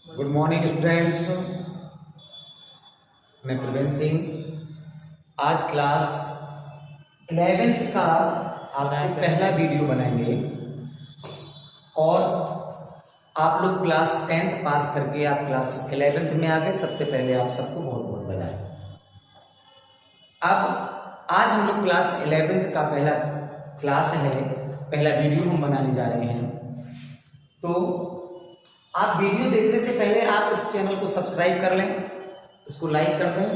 Good morning students, मैं प्रवीण सिंह। आज class 11th का आपको पहला वीडियो बनाएंगे और आप लोग क्लास 10th पास करके आप क्लास 11th में आ गए। सबसे पहले आप सबको बहुत बहुत बधाई। अब आज हम लोग क्लास 11th का पहला क्लास है, पहला वीडियो हम बनाने जा रहे हैं। तो आप वीडियो देखने से पहले आप इस चैनल को सब्सक्राइब कर लें, उसको लाइक कर दें,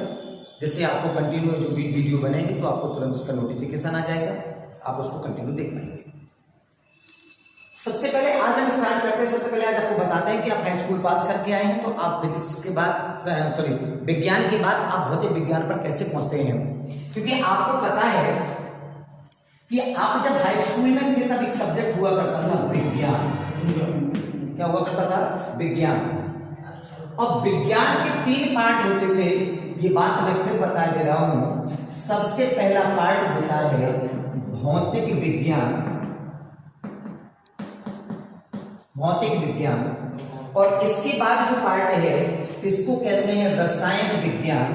जिससे आपको कंटिन्यू जो भी वीडियो बनेंगे तो आपको तुरंत उसका नोटिफिकेशन आ जाएगा, आप उसको कंटिन्यू देख पाएंगे। सबसे पहले आज हम स्टार्ट करते हैं। सबसे पहले आज आपको बताते हैं कि आप हाई स्कूल पास करके आए हैं तो आप फिजिक्स के बाद विज्ञान के बाद आप भौतिक विज्ञान पर कैसे पहुंचते हैं। क्योंकि आपको पता है कि आप जब हाई स्कूल में थे तब एक सब्जेक्ट हुआ करता था विज्ञान। क्या हुआ करता था? विज्ञान। और विज्ञान के 3 पार्ट होते थे। ये बात मैं फिर बता दे रहा हूं। सबसे पहला पार्ट होता है भौतिक विज्ञान, भौतिक विज्ञान। और इसके बाद जो पार्ट है इसको कहते हैं रसायन विज्ञान,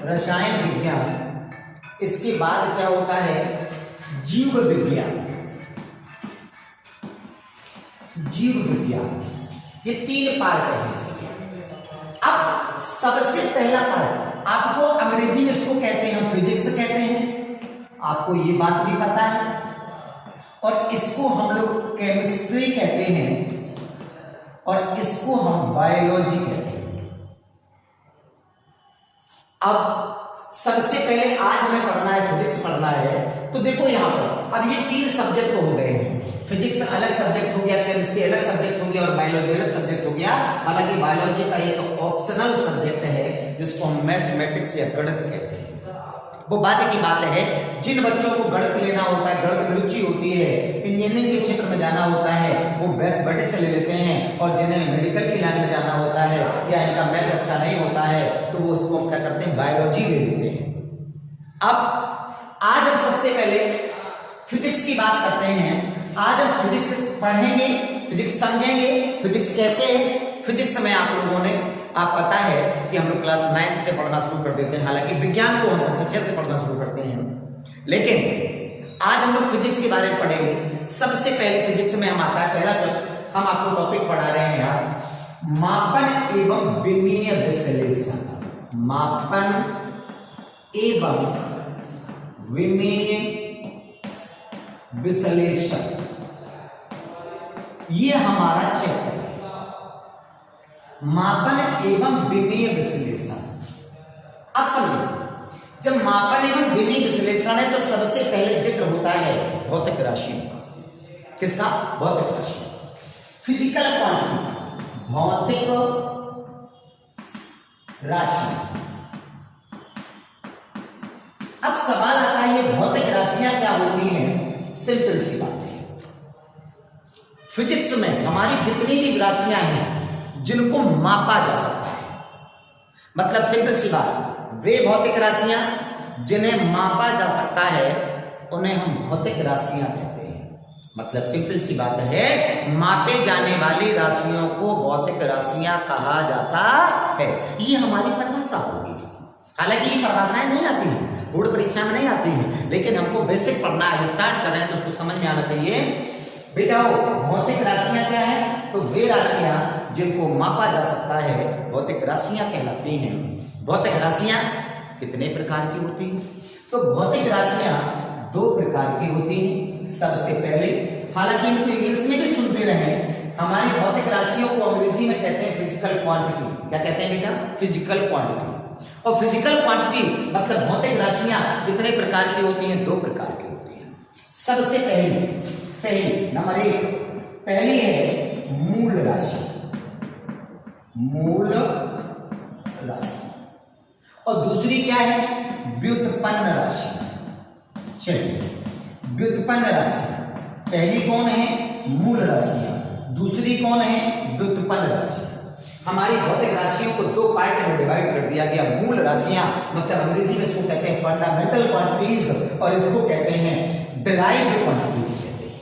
रसायन विज्ञान। इसके बाद क्या होता है? जीव विज्ञान, जीव विज्ञान। ये 3 पार्ट है। अब सबसे पहला पार्ट आपको अंग्रेजी में इसको कहते हैं फिजिक्स कहते हैं, आपको ये बात भी पता है। और इसको हम लोग केमिस्ट्री कहते हैं और इसको हम बायोलॉजी कहते हैं। अब सबसे पहले आज हमें पढ़ना है, फिजिक्स पढ़ना है। तो देखो यहां पर अब ये 3 सब्जेक्ट हो गए हैं। फिजिक्स अलग सब्जेक्ट हो गया, केमिस्ट्री अलग सब्जेक्ट हो गया और बायोलॉजी अलग सब्जेक्ट हो गया। हालांकि बायोलॉजी का एक ऑप्शनल सब्जेक्ट है जिसको हम मैथमेटिक्स या गणित कहते हैं। वो बात की बात है, जिन बच्चों को गणित लेना होता है, गणित में रुचि होती है, इंजीनियरिंग के क्षेत्र में जाना होता है, वो मैथमेटिक्स ले लेते हैं। और जिन्हें मेडिकल की लाइन में जाना होता है या इनका मैथ अच्छा नहीं होता है तो वो उसको क्या करते हैं? बायोलॉजी ले लेते हैं। अब आज हम सबसे पहले फिजिक्स की बात करते हैं। आज हम फिजिक्स पढ़ेंगे, फिजिक्स समझेंगे, फिजिक्स कैसे है। फिजिक्स में आप लोगों ने आप पता है कि हम लोग क्लास 9 से पढ़ना शुरू कर देते हैं। हालांकि विज्ञान को हम कक्षा 6 से पढ़ना शुरू करते हैं, लेकिन आज हम लोग फिजिक्स के बारे में पढ़ेंगे। सबसे पहले फिजिक्स में हम आता है पहला जब हम आपको टॉपिक पढ़ा रहे हैं आज मापन एवं विमीय विश्लेषण। मापन एवं विमीय विश्लेषण, ये हमारा चैप्टर है। मापन एवं विमीय विश्लेषण। अब समझिए, जब मापन एवं विमीय विश्लेषण है तो सबसे पहले जिक्र होता है भौतिक राशियों का। किसका? भौतिक राशि, फिजिकल क्वांटिटी, भौतिक राशि। अब सवाल आता है ये भौतिक राशियां क्या होती हैं? सिंपल सी बात है, फिजिक्स में हमारी जितनी भी राशियां हैं जिनको मापा जा सकता है, मतलब सिंपल सी बात, वे भौतिक राशियां जिन्हें मापा जा सकता है उन्हें हम भौतिक राशियां कहते हैं। मतलब सिंपल सी बात है, मापे जाने वाली राशियों को भौतिक राशियां कहा जाता है। ये हमारी परिभाषा होगी। हालांकि ये परिभाषाएं नहीं आती हैं, बोर्ड परीक्षा में नहीं आती हैं, लेकिन हमको बेसिक पढ़ना है, स्टार्ट कर रहे हैं तो उसको समझ में आना चाहिए। बेटा भौतिक राशियां क्या है? तो वे राशियां जिनको मापा जा सकता है भौतिक राशियां कहलाती हैं। भौतिक राशियां कितने प्रकार की होती हैं? तो भौतिक राशियां 2 प्रकार की होती हैं। सबसे पहले, हालांकि इनको इंग्लिश में भी सुनते रहे, हमारी भौतिक राशियों को अंग्रेजी में कहते हैं फिजिकल क्वांटिटी। क्या कहते हैं बेटा? Physical quantity. और फिजिकल क्वांटिटी मतलब भौतिक राशियां कितने प्रकार की होती हैं? 2 प्रकार की होती हैं। सबसे पहली नंबर 1 पहली है मूल राशि, मूल राशि। और दूसरी क्या है? व्युत्पन्न राशि। चलिए, व्युत्पन्न राशि पहली कौन है? मूल राशियां। दूसरी कौन है? व्युत्पन्न राशि। हमारी भौतिक राशियों को 2 पार्ट में डिवाइड कर दिया गया। मूल राशियां मतलब अंग्रेजी में इसको कहते हैं फंडामेंटल क्वांटिटीज और इसको कहते हैं डिराइव्ड क्वांटिटीज कहते हैं।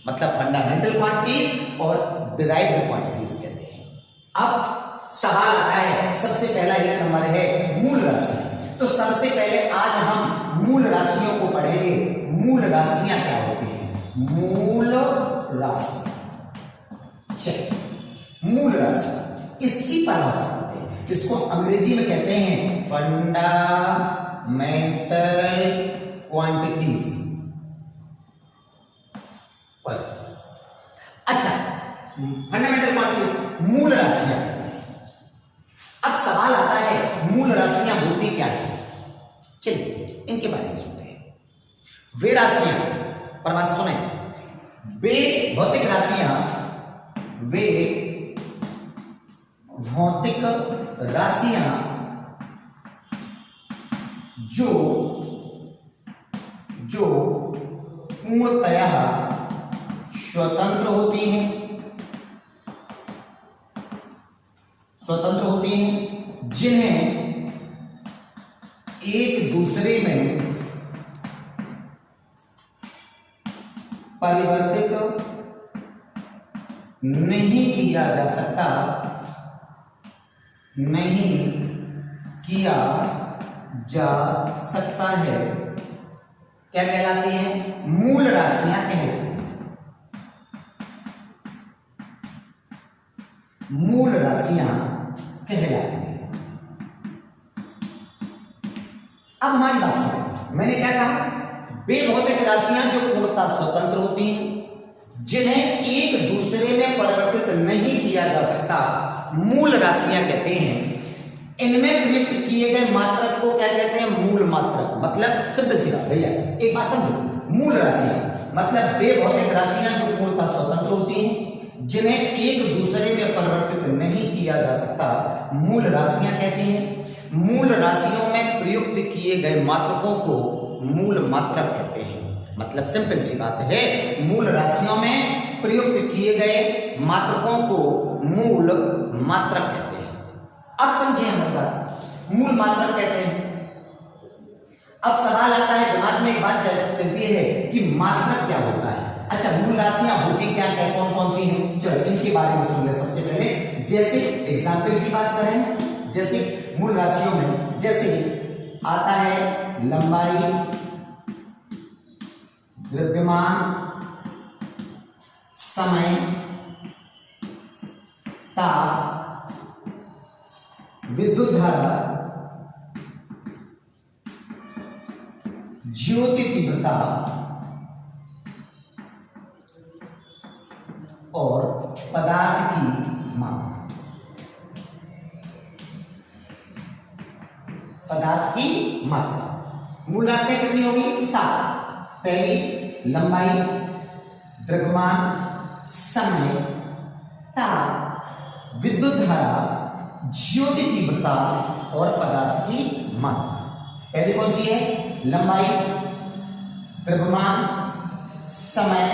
मतलब फंडामेंटल क्वांटिटीज और डिराइव्ड क्वांटिटीज कहते हैं। अब सवाल आता है, सबसे पहला एक नंबर है मूल राशि। तो सबसे पहले आज हम मूल राशियों को पढ़ेंगे। मूल राशियां क्या होती हैं? मूल राशि, चलिए मूल राशि इसकी परिभाषा करते हैं। इसको अंग्रेजी में कहते हैं फंडामेंटल क्वांटिटीज। अच्छा, फंडामेंटल क्वांटिटीज मूल राशियां। अब सवाल आता है मूल राशियां होती क्या है? चलिए इनके बारे में सुनते हैं। वे राशियां, परिभाषा सुने, वे भौतिक राशियां, वे भौतिक राशियां जो पूर्णतया स्वतंत्र होती हैं, जिन्हें एक दूसरे में परिवर्तित नहीं किया जा सकता, है, क्या कहलाती है? मूल राशियां कहलाती हैं। मूल राशियां कहलाती हैं। अब हमारी बात सुनो, मैंने क्या कहा? वे भौतिक राशियां जो पूर्णतः स्वतंत्र होती हैं, जिन्हें एक दूसरे में परिवर्तित नहीं किया जा सकता, मूल राशियां कहते हैं। इनमें प्रयुक्त किए गए मात्रक को क्या कहते हैं? मूल मात्रक। मतलब सिंपल सी बात भैया, एक बात समझो, मूल राशियां मतलब वे भौतिक राशियां जो पूर्णतः स्वतंत्र होती हैं, जिन्हें एक दूसरे में परिवर्तित नहीं किया जा सकता, मूल राशियां कहते हैं। मूल राशियों में प्रयुक्त किए गए मात्रकों को मूल मात्रक कहते हैं। मतलब सिंपल सी बात है, मूल राशियों में प्रयुक्त किए गए मात्रकों को मूल मात्रक कहते हैं। अब समझिए हम बात, मूल मात्रक कहते हैं। अब सवाल आता है दिमाग में, एक बात चलती है कि मात्रक क्या होता है। अच्छा, मूल राशियां होती क्या क्या, कौन कौन सी हैं? चलो इनके बारे में सुन ले सबसे पहले। जैसे एग्जाम्पल की बात करें, जैसे मूल राशियों में जैसे आता है लंबाई, द्रव्यमान, समय, ताप, विद्युत धारा, ज्योति तीव्रता और पदार्थ की मात्रा। पदार्थ की मात्रा। मूल राशियां कितनी होगी? 7। पहली लंबाई, द्रव्यमान, समय, ताप, विद्युत धारा, ज्योति तीव्रता और पदार्थ की मात्रा। पहली कौन सी है? लंबाई, द्रव्यमान, समय,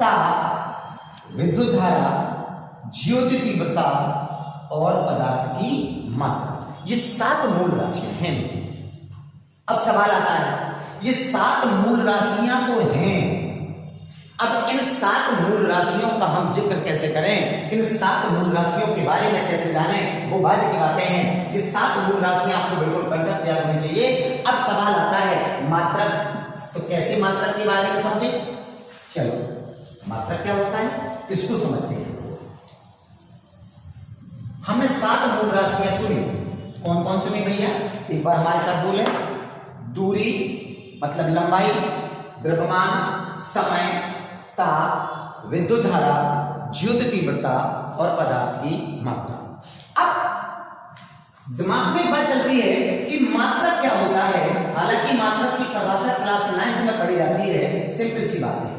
ताप, विद्युत धारा, ज्योति तीव्रता और पदार्थ की मात्रा। ये 7 मूल राशियां हैं। अब सवाल आता है, ये 7 मूल राशियां तो हैं, अब इन 7 मूल राशियों का हम जिक्र कैसे करें? इन 7 मूल राशियों के बारे में कैसे जानें? वो बाद की बातें हैं। ये 7 मूल राशियां आपको बिल्कुल कंठस्थ याद होनी चाहिए। अब सवाल आता है मात्रक, तो कैसे मात्रक के बारे में समझे? चलो मात्रक क्या होता है इसको समझते हैं। हमने 7 मूल राशियां सुनी, कौन कौन सुनी भैया? एक बार हमारे साथ बोले। दूरी मतलब लंबाई, द्रव्यमान, समय, ताप, विद्युत धारा, ज्योति तीव्रता और पदार्थ की मात्रा। अब दिमाग में बात चलती है कि मात्रक क्या होता है। हालांकि मात्रक की परिभाषा क्लास 9 में पढ़ी जाती है। सिंपल सी बात है,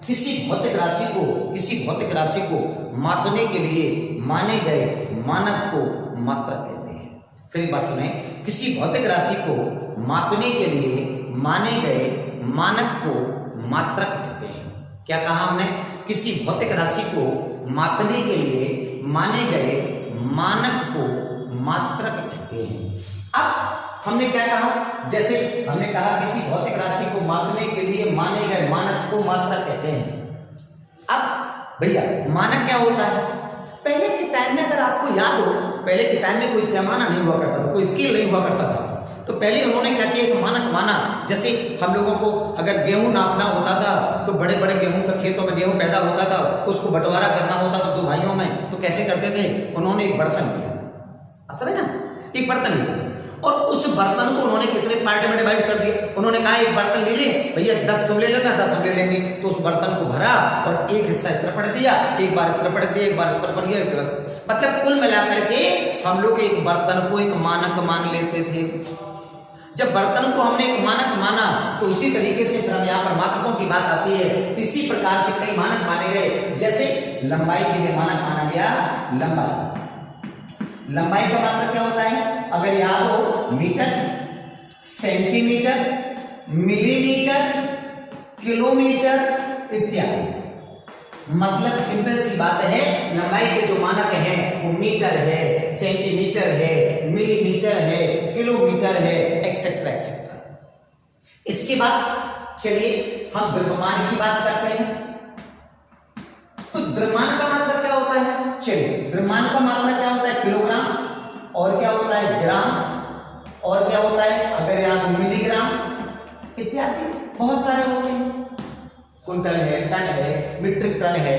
किसी भौतिक राशि को मापने के लिए माने गए मानक को मात्रक कहते हैं। फिर एक बात सुने, किसी भौतिक राशि को मापने के लिए माने गए मानक को मात्रक कहते हैं। क्या कहा हमने? किसी भौतिक राशि को मापने के लिए माने गए मानक को मात्रक कहते हैं। अब हमने क्या कहा? जैसे हमने कहा किसी भौतिक राशि को मापने के लिए माने गए मानक को मात्रक कहते हैं। भैया मानक क्या होता है? पहले के टाइम में अगर आपको याद हो, पहले के टाइम में कोई पैमाना नहीं हुआ करता था, कोई स्केल नहीं हुआ करता था, तो पहले उन्होंने क्या किया, एक मानक माना। जैसे हम लोगों को अगर गेहूं नापना होता था तो बड़े बड़े गेहूं का खेतों में गेहूं पैदा होता था, उसको बंटवारा करना होता था दो भाइयों में, तो कैसे करते थे? उन्होंने एक बर्तन लिया, आप समझ ना, एक बर्तन लिया और उस बर्तन को उन्होंने कितने पार्ट में डिवाइड कर दिया। उन्होंने कहा एक बर्तन ले ले भैया, 10 तुम ले लेना, 10 हम ले लेंगे। तो उस बर्तन को भरा और एक हिस्सा इस तरफ पड़ दिया, एक बार इस तरफ पड़ दिया, एक बार इस तरफ पड़ दिया, मतलब कुल मिलाकर के हम लोग एक बर्तन को एक मानक मान लेते थे। जब बर्तन को हमने एक मानक माना तो उसी तरीके से फिर हम यहाँ पर मात्रकों की बात आती है। इसी प्रकार से कई मानक माने गए। जैसे लंबाई के लिए मानक माना गया, लंबाई का मात्रक क्या होता है? अगर याद हो, मीटर, सेंटीमीटर, मिलीमीटर, किलोमीटर इत्यादि। मतलब सिंपल सी बात है, लंबाई के जो मानक हैं वो मीटर है, सेंटीमीटर है, मिलीमीटर है, किलोमीटर है, एक्सेट्रा एक्सेट्रा। इसके बाद चलिए हम द्रव्यमान की बात करते हैं। तो द्रव्यमान का मात्रक क्या होता है? चलिए द्रव्यमान का मात्रक क्या होता है? किलोग्राम, और क्या होता है? ग्राम, और क्या होता है? अगर यहाँ मिलीग्राम इत्यादि बहुत सारे होते हैं। कुंटल है, टन है, मीट्रिक टन है,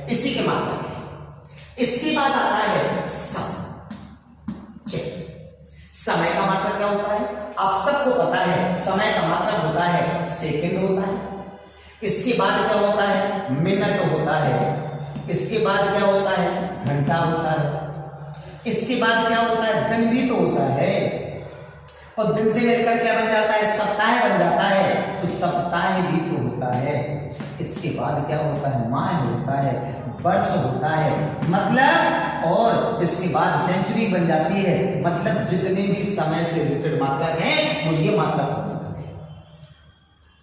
इसी के मात्रक है। इसके बाद आता है समय। समय का मात्रक क्या होता है? आप सबको पता है, समय का मात्रक होता है सेकंड होता है। इसके बाद क्या होता है? मिनट होता है। इसके बाद क्या होता है? घंटा होता है। इसके बाद क्या होता है? दिन भी तो होता है, और दिन से मिलकर क्या बन जाता है? सप्ताह बन जाता है, तो सप्ताह भी तो होता है। इसके बाद क्या होता है? माह होता है, वर्ष होता है, मतलब, और इसके बाद सेंचुरी बन जाती है। मतलब जितने भी समय से रिलेटेड मात्रक हैं वो ये मात्रक होते हैं।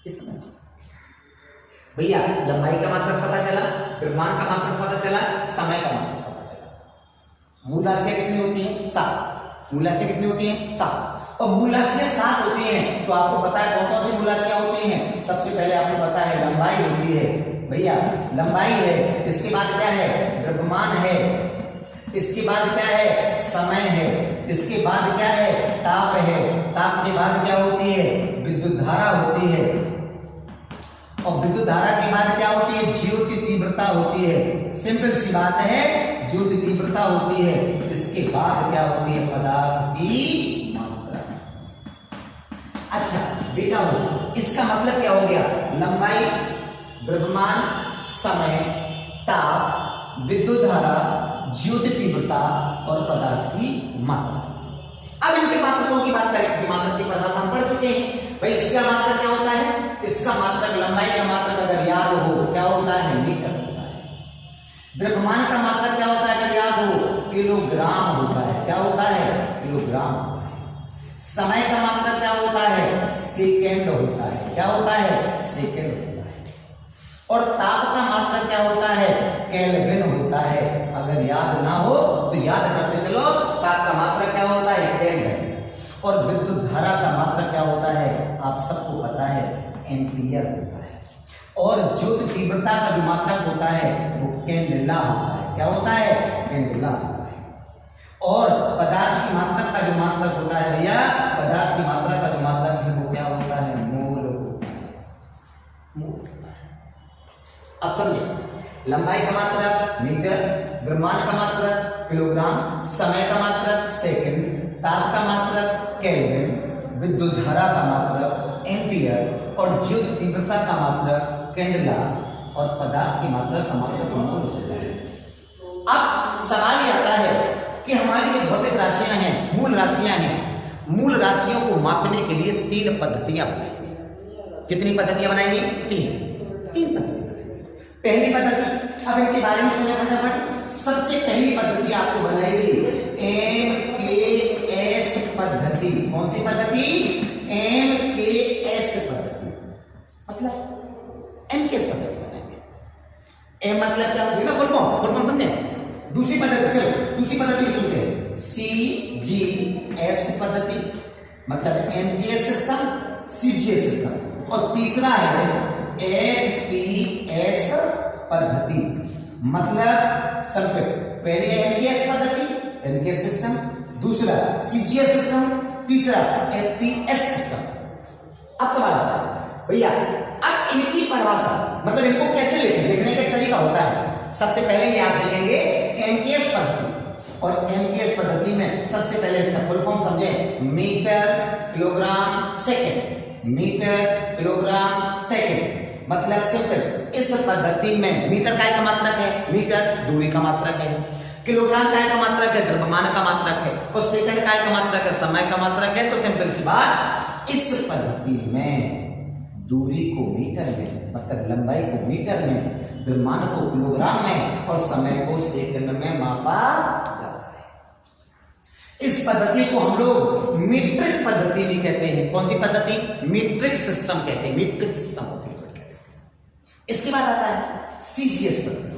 इसमें भैया लंबाई का मात्रक पता चला, द्रव्यमान का मात्रक पता चला, समय का मात्रक पता चला। मूल राशियां कितनी होती हैं? 7। मूल राशियां कितनी होती हैं? 7। और मूल राशियां 7 होती हैं, तो आपको पता है कौन कौन सी मूल राशियां होती हैं? सबसे पहले आपको पता है लंबाई होती है भैया, लंबाई है। इसके बाद क्या है? द्रव्यमान है। इसके बाद क्या है? समय है। इसके बाद क्या है? ताप है। ताप के बाद क्या होती है? विद्युत धारा होती है। और विद्युत धारा के बाद क्या होती है? ज्योति तीव्रता होती है। सिंपल सी बात है, ज्योति तीव्रता होती है। इसके बाद क्या होती है? पदार्थ की मात्रा। अच्छा बेटा हो, इसका मतलब क्या हो गया? लंबाई, द्रव्यमान, समय, ताप, विद्युत धारा, ज्योति तीव्रता और पदार्थ की मात्रा। अब इनके मात्रकों की बात करें। मात्रक की परिभाषा हम पढ़ चुके हैं। भाई इसका मात्रक क्या होता है? इसका मात्रक, लंबाई का मात्रक अगर याद हो क्या होता है? मीटर होता है। द्रव्यमान का मात्रक क्या होता है? अगर याद हो, किलोग्राम होता है। क्या होता है? किलोग्राम होता है। समय का मात्रक क्या होता है? सेकेंड होता है। क्या होता है? सेकेंड होता है। और ताप का मात्रक क्या होता है? केल्विन होता है। अगर याद ना हो तो याद करते चलो, ताप का मात्रक क्या होता है? केल्विन। और विद्युत धारा का मात्रक क्या होता है? आप सबको पता है, एम्पियर होता है। और ज्योति तीव्रता का जो मात्रक होता है वो कैंडेला होता है। क्या होता है? कैंडेला होता है। और पदार्थ की मात्रक का जो मात्रक होता है भैया, पदार्थ की मात्रा का जो मात्रक है वो क्या होता है? मोल होता है। मोल होता है। अब समझे, लंबाई का मात्रक मीटर, द्रव्यमान का मात्रक किलोग्राम, समय का मात्रक सेकंड, ताप का मात्रक केल्विन, विद्युत धारा का मात्रक एम्पियर और ज्योति तीव्रता का मात्रक कैंडेला और पदार्थ की मात्रा का मात्रक मोल होता है। अब सवाल ये आता है कि हमारी जो भौतिक राशियां हैं, मूल राशियां हैं, मूल राशियों को मापने के लिए 3 पद्धतियां बनाएंगे। कितनी पद्धतियां बनाएंगी? 3 पद्धति बनाएंगे। पहली पद्धति, अब इनके बारे में सुने फटाफट। सबसे पहली पद्धति आपको बनाएगी MKS पद्धति। कौन सी पद्धति? MKS पद्धति। मतलब MKS पद्धति बनाएंगे। M मतलब क्या होगी ना? फुल फॉर्म समझे। दूसरी पद्धति, चलो दूसरी पद्धति सुनते हैं। CGS पद्धति मतलब MKS सिस्टम, CGS सिस्टम। और तीसरा है APS पद्धति। मतलब संकट, पहले एमपीएस पद्धति, एमपीएस सिस्टम, दूसरा सीजीएस सिस्टम, तीसरा एफपीएस सिस्टम। अब सवाल आता है भैया, अब इनकी परिभाषा मतलब इनको कैसे लिखने का तरीका होता है। सबसे पहले ये आप देखेंगे एमपीएस पद्धति, और एमपीएस पद्धति में सबसे पहले इसका फुल फॉर्म समझे, metre kilogram second, metre kilogram second. मतलब सिंपल, इस पद्धति में मीटर काय का मात्रक है, मीटर दूरी का मात्रक है, किलोग्राम काय का मात्रक है, द्रव्यमान का मात्रक है, और सेकंड काय का मात्रक है, समय का मात्रक है। तो सिंपल सी बात, इस पद्धति में दूरी को मीटर में, मतलब लंबाई को मीटर में, द्रव्यमान को किलोग्राम में और समय को सेकंड में मापा जाता है। इस पद्धति को हम लोग मीट्रिक पद्धति भी कहते हैं। कौन सी पद्धति? मीट्रिक सिस्टम कहते हैं, मीट्रिक सिस्टम ऑफ यूनिट कहते हैं। इसके बाद आता है सीजीएस पद्धति।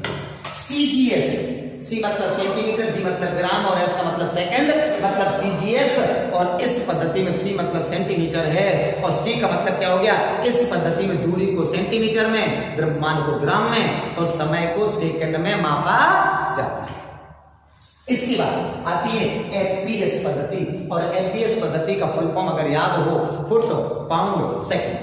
सीजीएस, सी मतलब सेंटीमीटर, जी मतलब ग्राम और एस का मतलब सेकंड, मतलब सीजीएस। और इस पद्धति में सी मतलब सेंटीमीटर है और सी का मतलब क्या हो गया, इस पद्धति में दूरी को सेंटीमीटर में, द्रव्यमान को ग्राम में और समय को सेकंड में मापा जाता है। इसके बाद आती है एफपीएस पद्धति, और एफपीएस पद्धति का फुल फॉर्म अगर याद हो, foot pound second,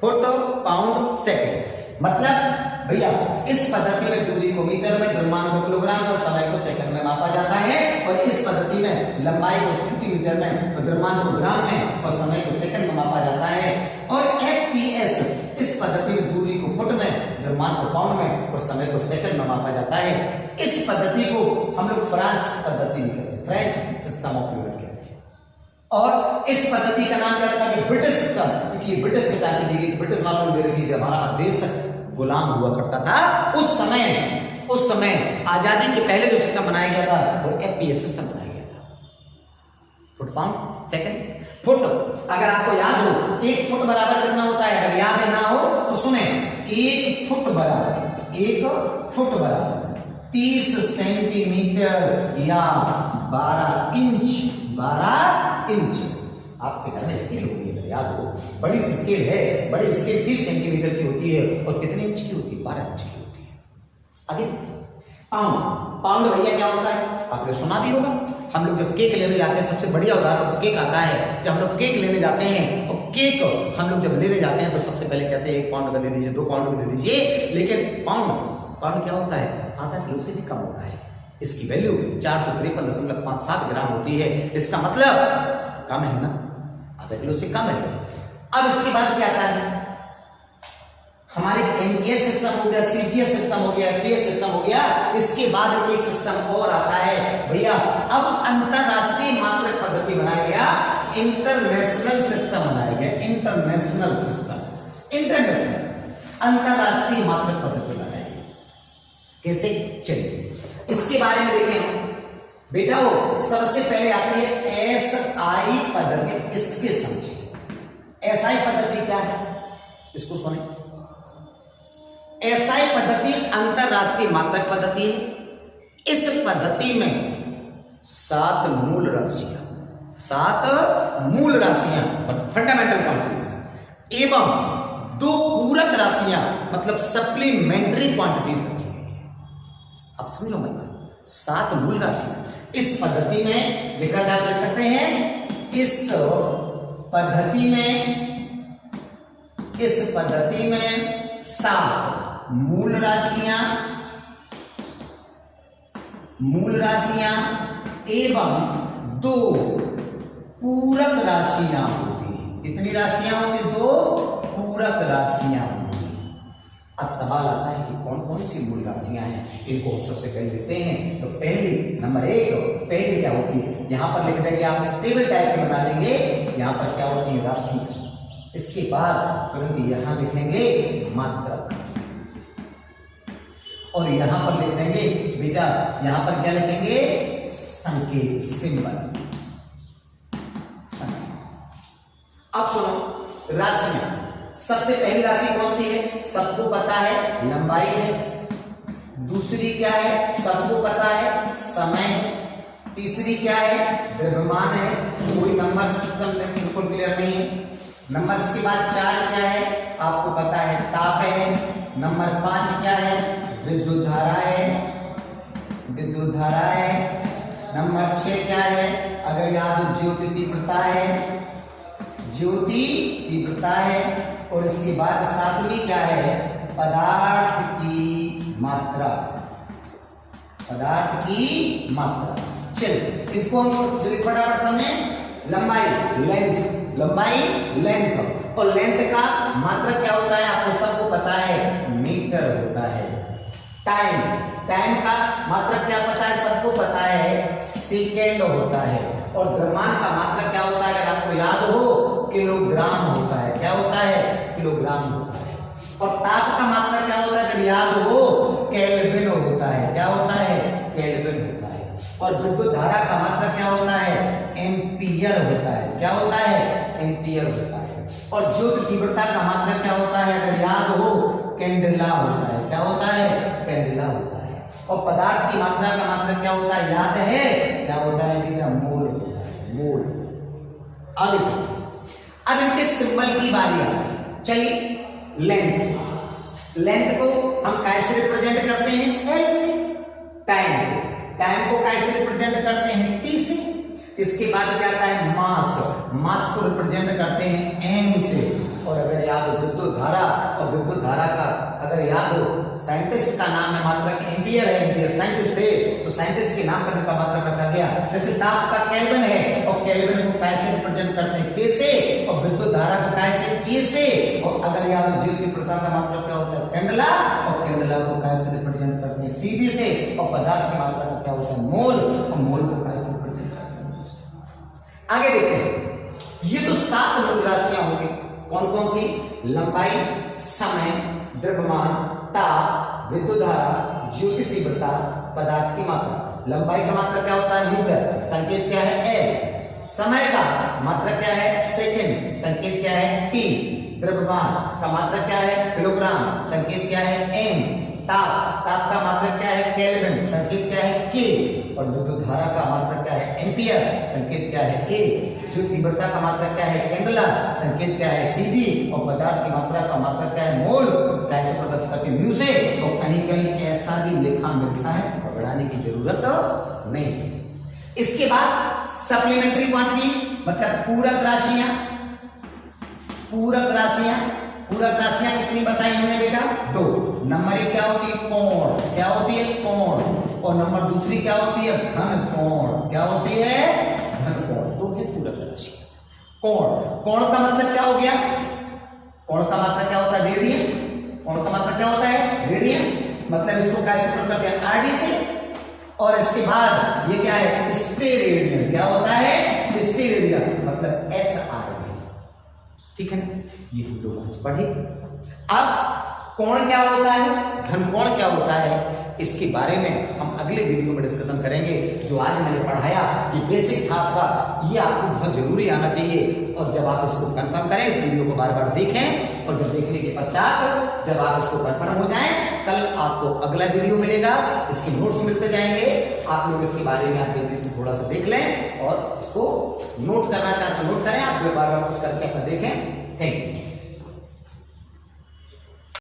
foot pound second. मतलब भैया इस पद्धति में दूरी को मीटर में, द्रव्यमान को किलोग्राम और समय को सेकंड में मापा जाता है, और इस पद्धति में लंबाई को सेंटीमीटर में, द्रव्यमान को ग्राम में और समय को सेकंड में मापा जाता है। और एफपीएस, इस पद्धति में दूरी को फुट में, द्रव्यमान को पाउंड में और समय को सेकंड में मापा जाता है। इस पद्धति को हम लोग फ्रांस पद्धति भी कहते हैं, फ्रेंच सिस्टम ऑफ यूनिट कहते हैं। और इस पद्धति का नाम क्या रखा गया, ब्रिटिश सिस्टम, क्योंकि ब्रिटिश के टाइम की ब्रिटिश वालों ने दे रखी थी, हमारा देश गुलाम हुआ करता था उस समय आजादी के पहले जो सिस्टम बनाया गया था वो एफपीएस सिस्टम बनाया गया था, फुट पाउंड सेकंड। फुट, अगर आपको याद हो, एक फुट बराबर कितना होता है, अगर याद ना हो तो सुने, एक फुट बराबर 30 सेंटीमीटर या 12 इंच, 12 इंच। आपके घर में स्केल होती है, याद हो, बड़ी सी स्केल है, बड़ी स्केल 30 सेंटीमीटर की होती है और कितने इंच की होती है, 12 इंच की होती है। आगे पाउंड, पाउंड भैया क्या होता है, आपने सुना भी होगा। हम लोग जब केक लेने जाते हैं, सबसे बढ़िया उदाहरण तो केक आता है। जब हम लोग केक लेने जाते हैं और केक हम लोग जब लेने जाते हैं तो सबसे पहले कहते हैं 1 पाउंड का दे दीजिए, 2 पाउंड का दे दीजिए। लेकिन पाउंड क्या होता है, आधा किलो से भी कम होता है। इसकी वैल्यू 453.57 ग्राम होती है। इसका मतलब कम है ना, आधा किलो से कम है। अब इसके बाद क्या आता है, हमारे एमपीएस सिस्टम हो गया, सीजीएस सिस्टम हो गया, एफपीएस सिस्टम हो गया। इसके बाद एक सिस्टम और आता है भैया, अब अंतरराष्ट्रीय मात्रक पद्धति बनाया गया, इंटरनेशनल सिस्टम बनाया गया, इंटरनेशनल सिस्टम, इंटरनेशनल अंतरराष्ट्रीय मात्रक पद्धति बनाया गया। कैसे, चलिए इसके बारे में देखें बेटा। वो सबसे पहले आती है एसआई पद्धति, इसके समझिए। एसआई पद्धति क्या है, इसको सुने। एसआई पद्धति अंतरराष्ट्रीय मात्रक पद्धति है। इस पद्धति में 7 मूल राशियां, 7 मूल राशियां फंडामेंटल क्वांटिटीज एवं 2 पूरक राशियां मतलब सप्लीमेंट्री क्वांटिटीज रखी गई है। अब समझो मैं बात, 7 मूल राशियां इस पद्धति में लिखा जा सकते हैं। इस पद्धति में 7 मूल राशियां एवं 2 पूरक राशियां होती हैं। कितनी राशियां होती हैं, 2 पूरक राशियां होती हैं। अब सवाल आता है कि कौन कौन सी मूल राशियां हैं, इनको हम सबसे पहले देखते हैं। तो पहली नंबर 1 पहली क्या होती है, यहां पर लिख देंगे, आप टेबल टाइप में बना लेंगे। यहां पर क्या होती है, राशि। इसके बाद तुरंत यहां लिखेंगे मात्रक, और यहां पर लिख देंगे बेटा, यहां पर क्या लिखेंगे, संकेत, सिंबल। अब सुनो राशियां, सबसे पहली राशि कौन सी है, सबको पता है, लंबाई है। दूसरी क्या है, सबको पता है, समय है। तीसरी क्या है, द्रव्यमान है। कोई नंबर सिस्टम बिल्कुल क्लियर नहीं है। नंबर के बाद 4 क्या है, आपको पता है, ताप है। नंबर 5 क्या है, विद्युत धारा है। विद्युत धारा है। नंबर 6 क्या है, अगर याद हो ज्योति तीव्रता है, ज्योति तीव्रता है। और इसके बाद 7वीं क्या है, पदार्थ की मात्रा, पदार्थ की मात्रा। चलिए इसको हम फटाफट समझें। लंबाई लेंथ, लंबाई लेंथ, और लेंथ का मात्रक क्या होता है आपको सबको पता है, मीटर होता है। टाइम, टाइम का मात्रक क्या पता है सबको पता है, सेकेंड होता है। और द्रव्यमान का मात्रक क्या होता है अगर आपको याद हो, किलोग्राम होता है। क्या होता है, किलोग्राम होता है। और ताप का मात्रक क्या होता है अगर याद हो, केल्विन होता है। क्या होता है, केल्विन होता है। और विद्युत धारा का मात्रक क्या होता है, एम्पियर होता है। क्या होता है, एम्पियर होता है। और ज्योति तीव्रता का मात्रक क्या होता है अगर याद हो, कैंडेला होता है। क्या होता है, कैंडेला होता है। और पदार्थ की मात्रा का मात्रक क्या होता है याद है, क्या होता है बेटा, मोल होता है, मोल। आगे से अब इनके सिंबल की बारी आती है। चलिए लेंथ, लेंथ को हम कैसे रिप्रेजेंट करते हैं, एल से। टाइम को, टाइम को कैसे रिप्रेजेंट करते हैं, टी से। इसके बाद क्या आता है, मास, मास को रिप्रेजेंट करते हैं एम से। और अगर याद हो विद्युत धारा, और विद्युत धारा का अगर याद हो साइंटिस्ट का नाम है मात्रक एम्पियर है, एम्पियर साइंटिस्ट थे तो साइंटिस्ट के नाम पर इनका मात्रक रखा गया। जैसे ताप का केल्विन है, और केल्विन को कैसे रिप्रेजेंट करते हैं, के से। और विद्युत धारा को कैसे, के से। और अगर याद हो ज्योति तीव्रता का मात्रक क्या होता है, कैंडेला, और कैंडेला को कैसे रिप्रेजेंट करते हैं, सीधी से। और पदार्थ की मात्रा का क्या होता है, मोल, और मोल को कैसे रिप्रेजेंट करते हैं। आगे देखते हैं, ये तो 7 मूल राशियां होंगी। कौन कौन सी, लंबाई, समय, द्रव्यमान, ताप, विद्युत धारा, ज्योति तीव्रता, पदार्थ की मात्रा। लंबाई का मात्रक क्या होता है, मीटर, संकेत क्या है, एल। समय का मात्रक क्या है, सेकंड, संकेत क्या है, टी। द्रव्यमान का मात्रक क्या है, किलोग्राम, संकेत क्या है, एम। ताप, ताप का मात्रक क्या है, केल्विन, संकेत क्या है, के। और विद्युत धारा का मात्रक क्या है, एम्पियर, संकेत क्या है, ए। ज्योति तीव्रता का मात्रक क्या है, कैंडेला, संकेत क्या है, सीधी। और पदार्थ की मात्रा का मात्रक क्या है, मोल, कैसे प्रदर्शित करते हैं, म्यू से। और कहीं कहीं ऐसा भी लिखा मिलता है, घबराने की जरूरत नहीं है। इसके बाद सप्लीमेंट्री क्वांटिटी, मतलब पूरक राशियां। पूरक राशियां, पूरक राशियां कितनी बताई हमने बेटा, 2। नंबर 1 क्या होती है, कोण, क्या होती है, कोण। और नंबर दूसरी क्या होती है, घन कोण। क्या होती है, घन कोण। तो है पूरक राशि। कोण, कोण का मतलब क्या हो गया, कोण का मतलब क्या होता है, रेडियन। कोण का मतलब क्या होता है, रेडियन। मतलब इसको कैसे प्रकट करते हैं, आरडी से। और इसके बाद ये क्या है, स्टेरेडियन। क्या होता है, स्टेरेडियन, मतलब SI। ठीक है ना, ये हम लोग आज पढ़े। अब कोण क्या होता है, घन कोण क्या होता है, इसके बारे में हम अगले वीडियो में डिस्कशन करेंगे। जो आज मैंने पढ़ाया ये बेसिक था आपका, ये आपको बहुत जरूरी आना चाहिए। और जब आप इसको कंफर्म करें, इस वीडियो को बार बार देखें, और जब देखने के पश्चात जब आप इसको कंफर्म हो जाएं, कल आपको अगला वीडियो मिलेगा, इसके नोट्स मिलते जाएंगे। आप लोग इसके बारे में आप जल्दी से थोड़ा सा देख लें, और इसको नोट करना चाहते नोट करें, आप बार बार कुछ करके अपना देखें। Thank you.